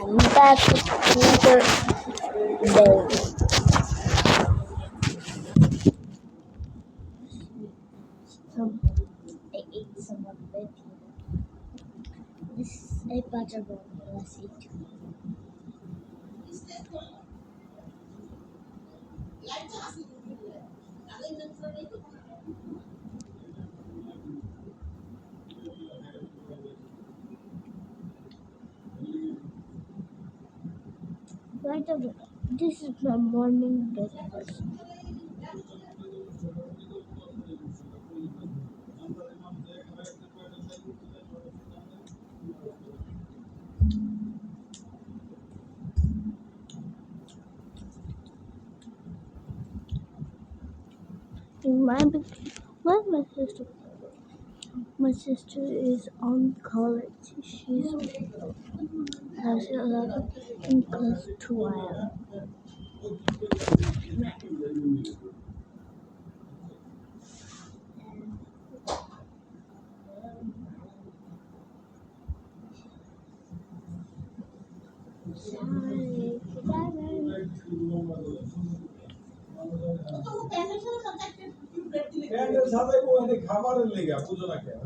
I'm back with another day. Some, I ate some of it. This is a butter ball. Let's eat. Right over. This is my morning breakfast. In my where's my sister? My sister is on college. She's class 11 in class 12. Sorry. Pandal সাজাইবো এনে খাবারের লেগা বুঝো না কেন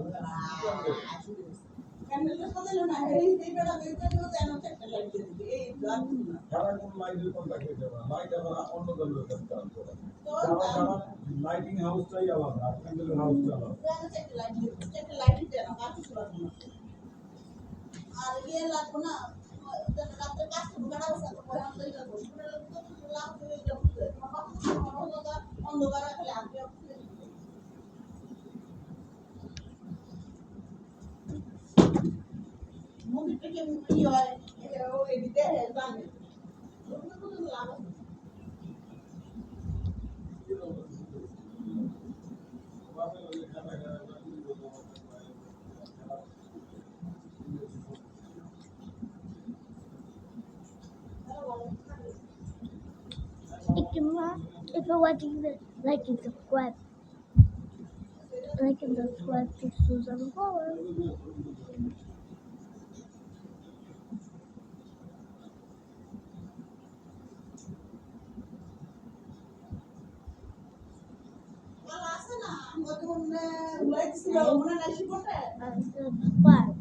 সারাক্ষণ লাইটের contact হয়ে যাবে লাইট আবার অন্য ধরনের কাজ করে লাইটিং হাউসটাই আলাদা প্যান্ডেল হাউসটা আলাদা আর ইয়ে লাগবো না রাত্রে কাজ করবো অন্ধকার খালি আসবে মন্দিরটা কেমন কি হয় এদিকে জানে If you're watching this, like and subscribe. Like and subscribe to Susan Power. Subscribe.